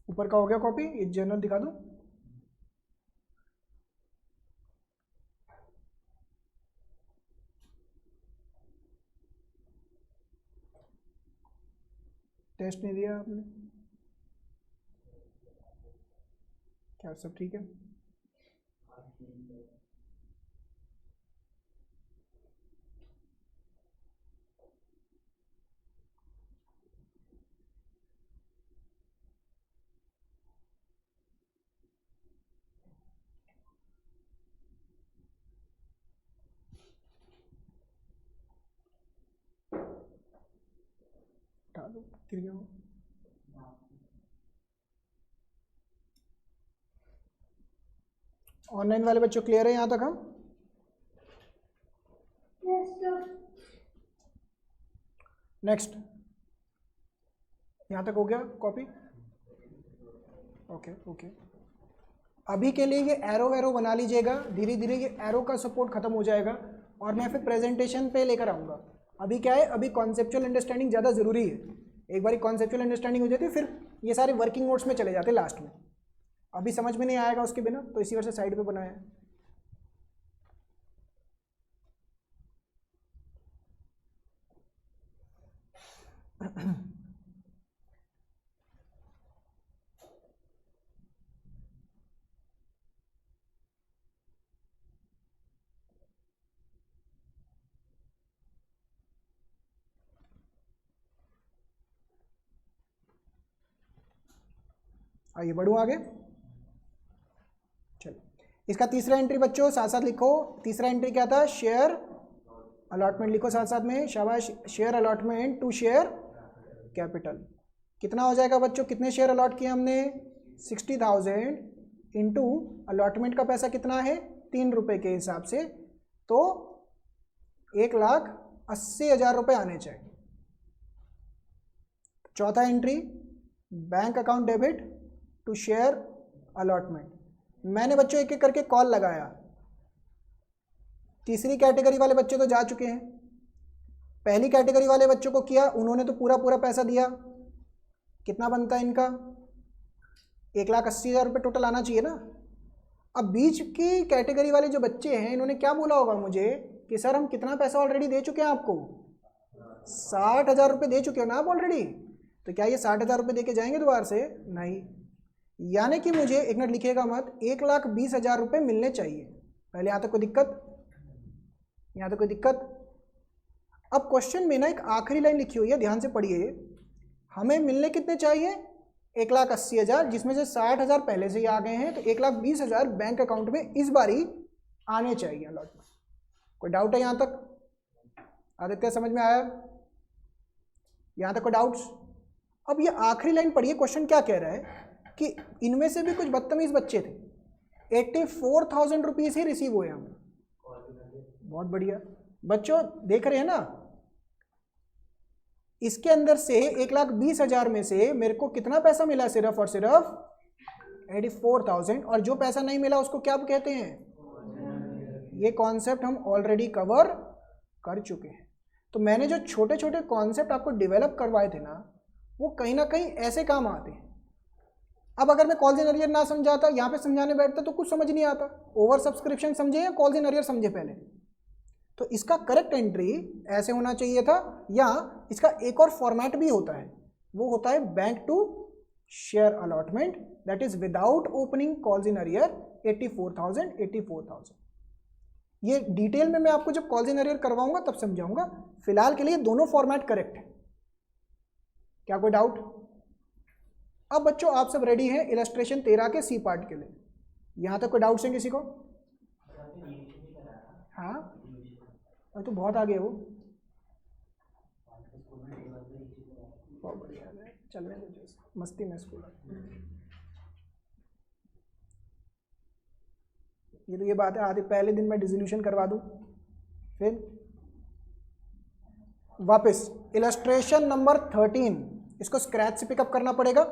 ऊपर का हो गया कॉपी, ये जर्नल दिखा दूं? टेस्ट नहीं दिया आपने? क्या सब ठीक है? उठा दो, गिर गया वो। ऑनलाइन वाले बच्चों क्लियर है यहां तक? हम नेक्स्ट, यहां तक हो गया कॉपी? Okay okay. अभी के लिए ये एरो वैरो बना लीजिएगा, धीरे धीरे ये एरो का सपोर्ट खत्म हो जाएगा और मैं फिर प्रेजेंटेशन पे लेकर आऊँगा। अभी क्या है, अभी कॉन्सेप्चुअल अंडरस्टैंडिंग ज़्यादा ज़रूरी है। एक बार कॉन्सेप्चुअल अंडरस्टैंडिंग हो जाती है फिर ये सारे वर्किंग नोट्स में चले जाते हैं लास्ट में। अभी समझ में नहीं आएगा उसके बिना, तो इसी वजह से साइड पे बनाया है। आइए बढ़ूँ आगे। चलो इसका तीसरा एंट्री बच्चों साथ साथ लिखो। तीसरा एंट्री क्या था? शेयर अलॉटमेंट लिखो साथ साथ में, शाबाश। Share allotment to share capital कितना हो जाएगा बच्चों? कितने शेयर अलॉट किए हमने? 60,000 इंटू अलॉटमेंट का पैसा कितना है? 3 रुपये के हिसाब से, तो 1,80,000 रुपये आने चाहिए। चौथा entry bank account debit to share allotment. मैंने बच्चों एक एक करके कॉल लगाया। तीसरी कैटेगरी वाले बच्चे तो जा चुके हैं, पहली कैटेगरी वाले बच्चों को किया, उन्होंने तो पूरा पूरा पैसा दिया। कितना बनता है इनका? 1,80,000 रुपये टोटल आना चाहिए ना। अब बीच की कैटेगरी वाले जो बच्चे हैं इन्होंने क्या बोला होगा मुझे कि सर हम कितना पैसा ऑलरेडी दे चुके हैं आपको? 60,000 रुपये दे चुके हो ना आप ऑलरेडी, तो क्या ये 60,000 रुपये दे के जाएंगे दोबारा से? नहीं। यानी कि मुझे, एक मिनट लिखिएगा मत, 1,20,000 रुपये मिलने चाहिए। पहले यहाँ तक कोई दिक्कत? यहाँ तक कोई दिक्कत? अब क्वेश्चन में ना एक आखिरी लाइन लिखी हुई है, ध्यान से पढ़िए। हमें मिलने कितने चाहिए? 1,80,000, जिसमें से 60,000 पहले से ही आ गए हैं, तो 1,20,000 बैंक अकाउंट में इस बारी आने चाहिए अलॉटमेंट। कोई डाउट है यहाँ तक? आदित्य समझ में आया? यहाँ तक कोई डाउट्स? अब ये आखिरी लाइन पढ़िए, क्वेश्चन क्या कह रहा है कि इनमें से भी कुछ बदतमीज बच्चे थे, 84,000 रुपीज़ ही रिसीव हुए हमें। बहुत बढ़िया बच्चों, देख रहे हैं ना, इसके अंदर से 1,20,000 में से मेरे को कितना पैसा मिला? सिर्फ और सिर्फ 84,000। और जो पैसा नहीं मिला उसको क्या कहते हैं? ये कॉन्सेप्ट हम ऑलरेडी कवर कर चुके हैं। तो मैंने जो छोटे छोटे कॉन्सेप्ट आपको डेवलप करवाए थे ना, वो कहीं ना कहीं ऐसे काम आते हैं। अब अगर मैं कॉल्स इन अरियर ना समझाता, यहाँ पे समझाने बैठता तो कुछ समझ नहीं आता। ओवर सब्सक्रिप्शन समझे या कॉल्स इन अरियर समझे पहले? तो इसका करेक्ट एंट्री ऐसे होना चाहिए था, या इसका एक और फॉर्मेट भी होता है, वो होता है bank to share allotment, that is without opening calls in arrear 84,000। ये डिटेल में मैं आपको जब कॉल्स इन अरियर करवाऊंगा तब समझाऊंगा। फिलहाल के लिए दोनों फॉर्मेट करेक्ट है। क्या कोई डाउट? अब बच्चों आप सब रेडी हैं इलस्ट्रेशन 13 के सी पार्ट के लिए? यहां तक कोई डाउट्स हैं किसी को? हाँ, और तो बहुत आगे हो। बहुत बढ़िया है, चलने दो, मस्ती में स्कूल। ये तो ये बात है, आधे पहले दिन मैं डिसोल्यूशन करवा दूं, फिर वापस इलस्ट्रेशन नंबर 13, इसको स्क्रैच से पिकअप करना पड़ेगा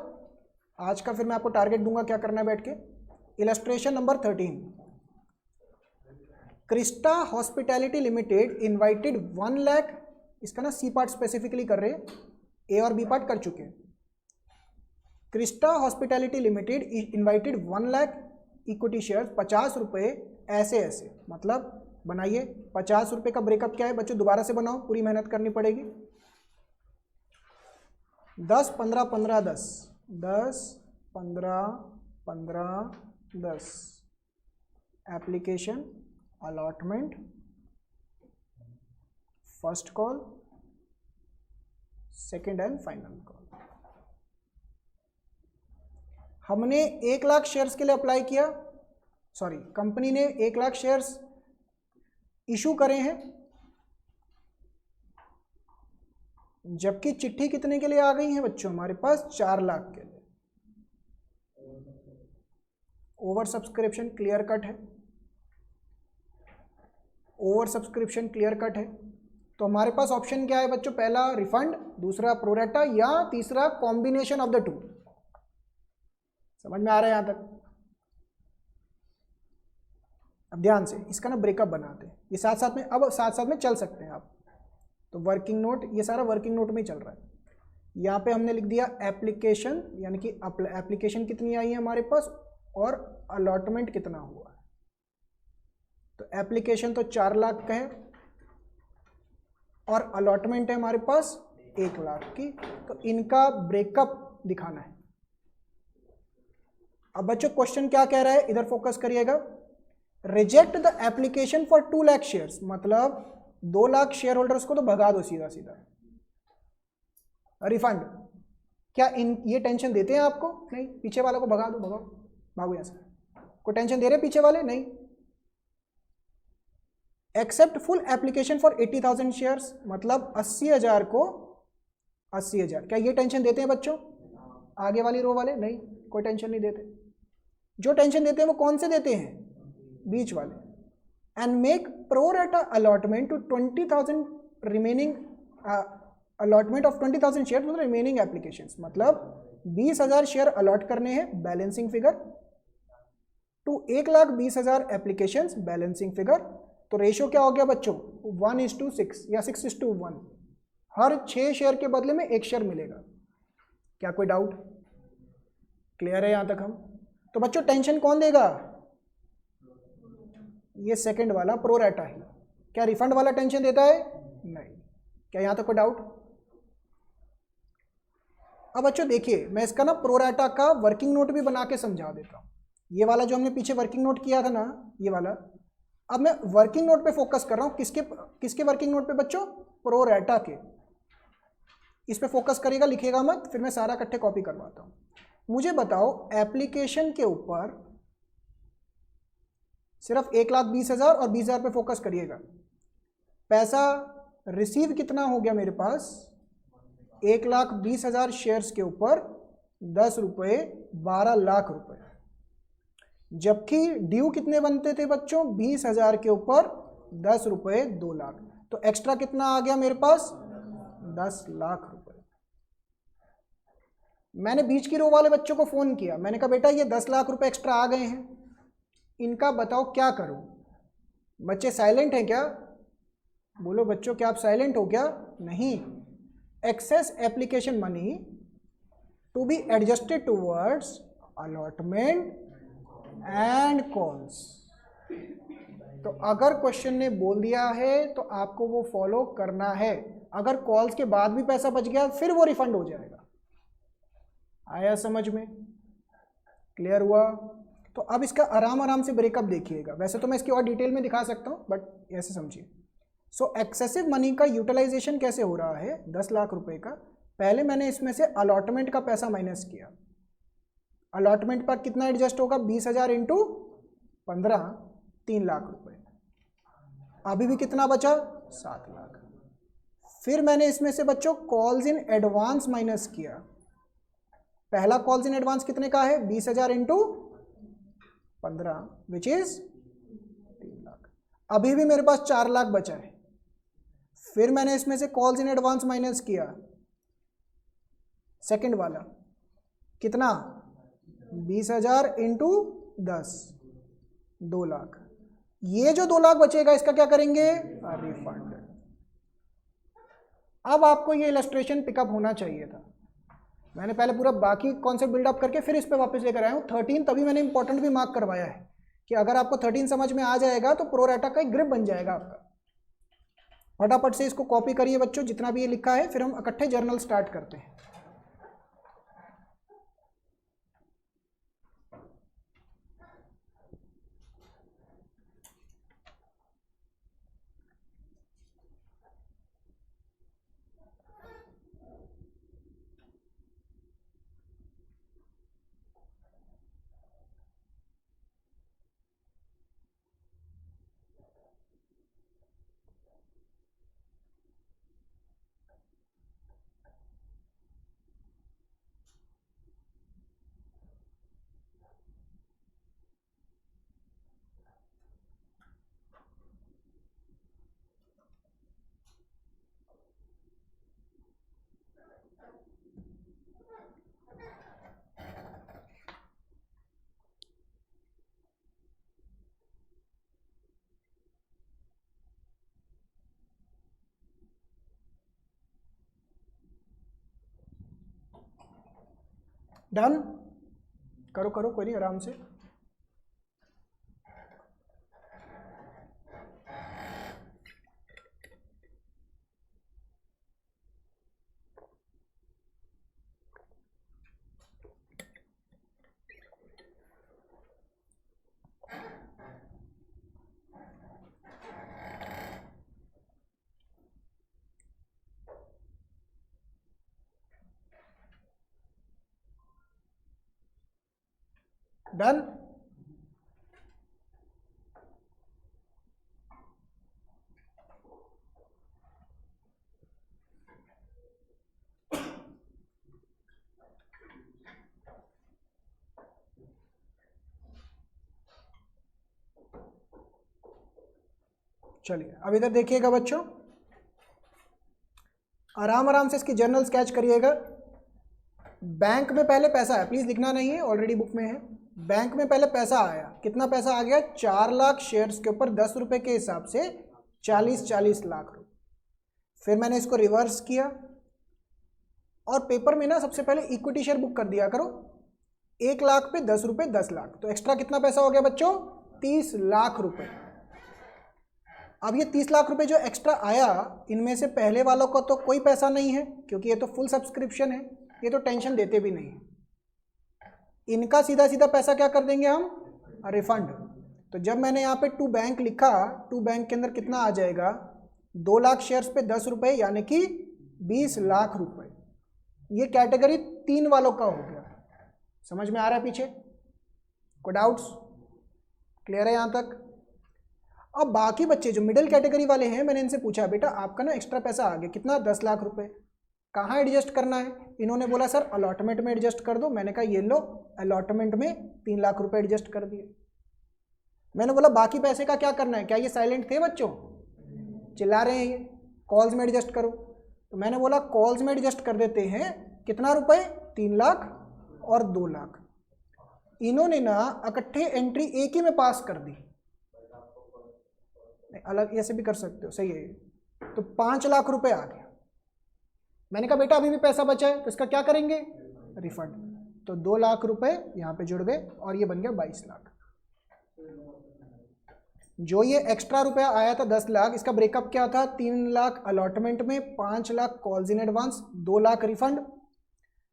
आज का। फिर मैं आपको टारगेट दूंगा क्या करना है बैठ के। Illustration number 13, Crysta hospitality limited invited 1 lakh, इसका ना सी पार्ट स्पेसिफिकली कर रहे हैं, ए और बी पार्ट कर चुके हैं। Crysta hospitality limited invited 1 lakh equity share, 50 रुपये ऐसे ऐसे, मतलब बनाइए 50 रुपये का ब्रेकअप क्या है बच्चों? दोबारा से बनाओ, पूरी मेहनत करनी पड़ेगी। 10 15 15 10 10 15 15 10 application allotment, first call, second and final call. हमने 1 लाख शेयर्स के लिए अप्लाई किया, सॉरी कंपनी ने 1 लाख शेयर्स इशू करे हैं, जबकि चिट्ठी कितने के लिए आ गई है बच्चों? हमारे पास 4 लाख के लिए। ओवर सब्सक्रिप्शन क्लियर कट है, ओवर सब्सक्रिप्शन क्लियर कट है। तो हमारे पास ऑप्शन क्या है बच्चों? पहला रिफंड, दूसरा प्रोरेटा, या तीसरा कॉम्बिनेशन ऑफ द टू। समझ में आ रहा है यहां तक? अब ध्यान से इसका ना ब्रेकअप बनाते हैं, ये साथ साथ में, अब साथ साथ में चल सकते हैं आप। तो वर्किंग नोट, ये सारा वर्किंग नोट में ही चल रहा है। यहाँ पे हमने लिख दिया एप्लीकेशन, यानी कि एप्लीकेशन कितनी आई है हमारे पास और अलॉटमेंट कितना हुआ है। तो एप्लीकेशन तो 4 लाख का है और अलॉटमेंट है हमारे पास 1 लाख की, तो इनका ब्रेकअप दिखाना है। अब बच्चों क्वेश्चन क्या कह रहा है, इधर फोकस करिएगा। Reject the application for 2 lakh shares, मतलब 2 लाख शेयर होल्डर्स को तो भगा दो सीधा सीधा। रिफंड, क्या इन ये टेंशन देते हैं आपको? नहीं। पीछे वाला को भगा दो, भगाओ, भागो यहाँ से। कोई टेंशन दे रहे पीछे वाले? नहीं। Except full application for 80,000 shares, मतलब 80,000 को 80,000, क्या ये टेंशन देते हैं बच्चों? आगे वाली रो वाले? नहीं, कोई टेंशन नहीं देते। जो टेंशन देते हैं वो कौन से देते हैं? बीच वाले। And make pro rata allotment to 20,000 remaining allotment of 20,000 share to remaining applications, मतलब 20,000 शेयर अलॉट करने हैं balancing figure to 1,20,000 applications balancing figure. तो रेशियो क्या हो गया बच्चों? 1:6 या 6:1। हर 6 शेयर के बदले में 1 शेयर मिलेगा। क्या कोई डाउट? क्लियर है यहां तक हम? तो बच्चों टेंशन कौन देगा? ये सेकंड वाला प्रो रेटा ही। क्या रिफंड वाला टेंशन देता है? नहीं। क्या यहां तक कोई डाउट? अब बच्चों देखिए, मैं इसका ना प्रो रेटा का वर्किंग नोट भी बना के समझा देता हूं। ये वाला जो हमने पीछे वर्किंग नोट किया था ना, ये वाला, अब मैं वर्किंग नोट पे फोकस कर रहा हूं। किसके वर्किंग नोट पे बच्चों? प्रो रेटा के। इस पे फोकस करेगा, लिखेगा मत, फिर मैं सारा इकट्ठे कॉपी करवाता हूं। मुझे बताओ, एप्लीकेशन के ऊपर सिर्फ 1,20,000 और 20,000 पे फोकस करिएगा। पैसा रिसीव कितना हो गया मेरे पास? 1,20,000 शेयर्स के ऊपर 10 रुपये, 12 लाख रुपए। जबकि ड्यू कितने बनते थे बच्चों? 20,000 के ऊपर 10 रुपये, 2 लाख। तो एक्स्ट्रा कितना आ गया मेरे पास? 10 लाख रुपए। मैंने बीच की रो वाले बच्चों को फोन किया, मैंने कहा बेटा ये 10 लाख रुपए एक्स्ट्रा आ गए हैं, इनका बताओ क्या करूं? बच्चे साइलेंट हैं क्या? बोलो बच्चों, क्या आप साइलेंट हो क्या? नहीं। Excess application money to be adjusted towards allotment and calls. तो अगर क्वेश्चन ने बोल दिया है तो आपको वो फॉलो करना है। अगर कॉल्स के बाद भी पैसा बच गया फिर वो रिफंड हो जाएगा। आया समझ में? क्लियर हुआ? तो अब इसका आराम आराम से ब्रेकअप देखिएगा। वैसे तो मैं इसकी और डिटेल में दिखा सकता हूं, बट ऐसे समझिए। सो एक्सेसिव मनी का यूटिलाइजेशन कैसे हो रहा है? 10 लाख रुपए का। पहले मैंने इसमें से अलॉटमेंट का पैसा माइनस किया। अलॉटमेंट पर कितना एडजस्ट होगा? 20,000 इंटू 15, 3 लाख रुपए। अभी भी कितना बचा? 7 लाख। फिर मैंने इसमें से बच्चों कॉल्स इन एडवांस माइनस किया। पहला कॉल्स इन एडवांस कितने का है? 20,000 इंटू 15 विच इज 3 लाख। अभी भी मेरे पास 4 लाख बचा है। फिर मैंने इसमें से कॉल्स इन एडवांस माइनस किया, सेकंड वाला कितना? 20,000 इंटू 10, 2 लाख। ये जो 2 लाख बचेगा इसका क्या करेंगे? रिफंड। अब आपको ये इलस्ट्रेशन पिकअप होना चाहिए था। मैंने पहले पूरा बाकी कॉन्सेप्ट बिल्डअप करके फिर इस पे वापस लेकर आया हूँ। 13 तभी मैंने इंपॉर्टेंट भी मार्क करवाया है कि अगर आपको 13 समझ में आ जाएगा तो प्रो रेटा का एक ग्रिप बन जाएगा आपका। फटाफट से इसको कॉपी करिए बच्चों, जितना भी ये लिखा है, फिर हम इकट्ठे जर्नल स्टार्ट करते हैं। डन? करो करो, कोई नहीं, आराम से। डन। चलिए अब इधर देखिएगा बच्चों, आराम आराम से इसकी जर्नल स्केच करिएगा। बैंक में पहले पैसा है, प्लीज लिखना नहीं है, ऑलरेडी बुक में है। बैंक में पहले पैसा आया, कितना पैसा आ गया? 4 लाख शेयर्स के ऊपर 10 रुपए के हिसाब से 40 लाख रुपए। फिर मैंने इसको रिवर्स किया और पेपर में ना सबसे पहले इक्विटी शेयर बुक कर दिया करो। 1 लाख पे 10 रुपए 10 लाख, तो एक्स्ट्रा कितना पैसा हो गया बच्चों? 30 लाख रुपए। अब ये 30 लाख रुपए जो एक्स्ट्रा आया, इनमें से पहले वालों को तो कोई पैसा नहीं है क्योंकि ये तो फुल सब्सक्रिप्शन है, ये तो टेंशन देते भी नहीं। इनका सीधा सीधा पैसा क्या कर देंगे हम? रिफंड। तो जब मैंने यहाँ पे टू बैंक लिखा, टू बैंक के अंदर कितना आ जाएगा? 2 लाख शेयर्स पे 10 रुपए यानी कि 20 लाख रुपए। ये कैटेगरी 3 वालों का हो गया। समझ में आ रहा है पीछे? कोई डाउट्स? क्लियर है यहाँ तक? अब बाकी बच्चे जो मिडिल कैटेगरी वाले हैं, मैंने इनसे पूछा बेटा आपका ना एक्स्ट्रा पैसा आ गया, कितना? 10 लाख रुपए। कहाँ एडजस्ट करना है? इन्होंने बोला सर अलॉटमेंट में एडजस्ट कर दो। मैंने कहा ये लो, अलॉटमेंट में 3 लाख रुपए एडजस्ट कर दिए। मैंने बोला बाकी पैसे का क्या करना है? क्या ये साइलेंट थे बच्चों? चिल्ला रहे हैं ये, कॉल्स में एडजस्ट करो। तो मैंने बोला कॉल्स में एडजस्ट कर देते हैं। कितना रुपए? 3 लाख और 2 लाख। इन्होंने ना इकट्ठे एंट्री एक ही में पास कर दी, अलग ऐसे भी कर सकते हो, सही है। तो 5 लाख रुपए आ गया। मैंने कहा बेटा अभी भी पैसा बचा है तो इसका क्या करेंगे? रिफंड। तो 2 लाख रुपए यहाँ पे जुड़ गए और ये बन गया 22 लाख। जो ये एक्स्ट्रा रुपया आया था 10 लाख, इसका ब्रेकअप क्या था? 3 लाख अलॉटमेंट में, 5 lakh calls in advance, 2 lakh refund.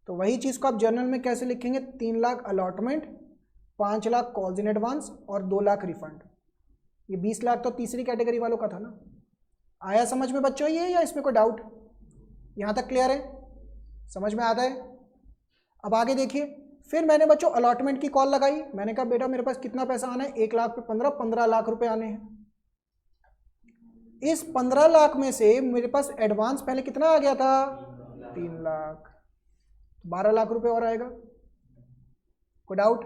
तो वही चीज़ को आप जर्नल में कैसे लिखेंगे? 3 lakh allotment, 5 lakh calls in advance और 2 लाख रिफंड। ये 20 लाख तो तीसरी कैटेगरी वालों का था ना। आया समझ में बच्चों ये, या इसमें कोई डाउट? यहाँ तक क्लियर है? समझ में आता है? अब आगे देखिए। फिर मैंने बच्चों अलॉटमेंट की कॉल लगाई। मैंने कहा बेटा मेरे पास कितना पैसा आना है? 1 लाख पे 15 लाख रुपए आने हैं। इस 15 लाख में से मेरे पास एडवांस पहले कितना आ गया था? 3 लाख। 12 लाख रुपए और आएगा। कोई डाउट?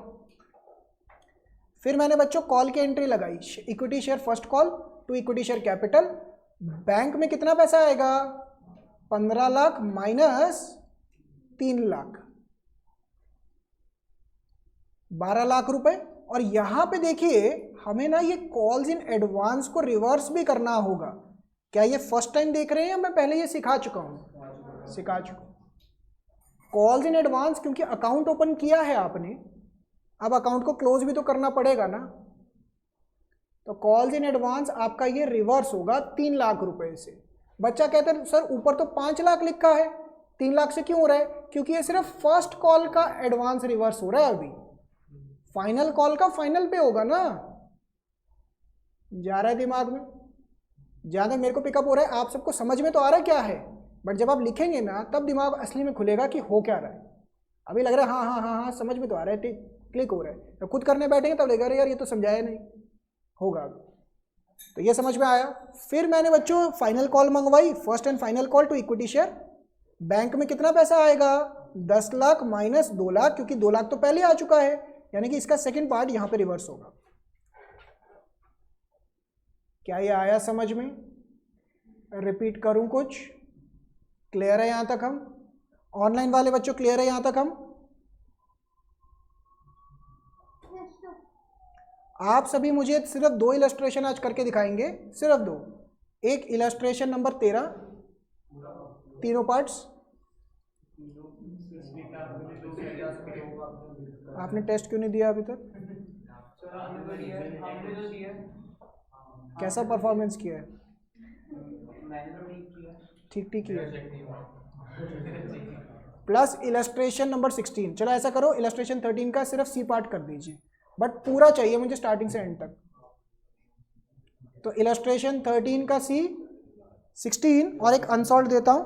फिर मैंने बच्चों कॉल की एंट्री लगाई, equity share first call to equity share capital. Bank में कितना पैसा आएगा? 15 लाख माइनस 3 लाख, 12 लाख रुपए। और यहां पे देखिए हमें ना ये कॉल्स इन एडवांस को रिवर्स भी करना होगा। क्या ये फर्स्ट टाइम देख रहे हैं या मैं पहले ये सिखा चुका हूं? सिखा चुका। कॉल्स इन एडवांस क्योंकि अकाउंट ओपन किया है आपने, अब अकाउंट को क्लोज भी तो करना पड़ेगा ना। तो कॉल्स इन एडवांस आपका ये रिवर्स होगा 3 लाख रुपए से। बच्चा कहता है सर ऊपर तो 5 लाख लिखा है, 3 लाख से क्यों हो रहा है? क्योंकि ये सिर्फ फर्स्ट कॉल का एडवांस रिवर्स हो रहा है, अभी फाइनल कॉल का फाइनल पे होगा ना। जा रहा है दिमाग में? ज्यादा मेरे को पिकअप हो रहा है? आप सबको समझ में तो आ रहा है क्या है, बट जब आप लिखेंगे ना तब दिमाग असली में खुलेगा कि हो क्या रहा है। अभी लग रहा है हाँ हाँ हाँ हाँ समझ में तो आ रहा है, क्लिक हो रहा है। तो खुद करने बैठेंगे तब लगेगा यार ये तो समझाया नहीं होगा। तो ये समझ में आया। फिर मैंने बच्चों फाइनल कॉल मंगवाई, first and final call to equity share. Bank में कितना पैसा आएगा? 10 लाख माइनस 2 लाख, क्योंकि 2 लाख तो पहले आ चुका है, यानी कि इसका सेकंड पार्ट यहां पे रिवर्स होगा। क्या ये आया समझ में? रिपीट करूं कुछ? क्लियर है यहां तक? हम ऑनलाइन वाले बच्चों क्लियर है यहां तक? हम आप सभी मुझे सिर्फ 2 इलस्ट्रेशन आज करके दिखाएंगे, सिर्फ 2। एक इलस्ट्रेशन नंबर 13, तीनों पार्ट्स। आपने टेस्ट क्यों नहीं दिया अभी तक? कैसा परफॉर्मेंस किया है? ठीक ठीक किया है। Plus illustration number 16। चलो ऐसा करो, इलस्ट्रेशन 13 का सिर्फ सी पार्ट कर दीजिए, बट पूरा चाहिए मुझे स्टार्टिंग से एंड तक। तो इलस्ट्रेशन 13 का सी, 16 और एक अनसॉल्व देता हूं।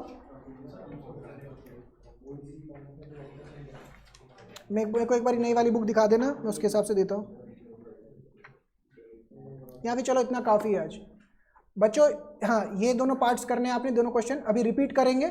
मेरे को एक बार नई वाली बुक दिखा देना, मैं उसके हिसाब से देता हूँ। यहाँ पे चलो इतना काफ़ी है आज बच्चों। हाँ, ये दोनों पार्ट्स करने हैं आपने, दोनों क्वेश्चन अभी रिपीट करेंगे।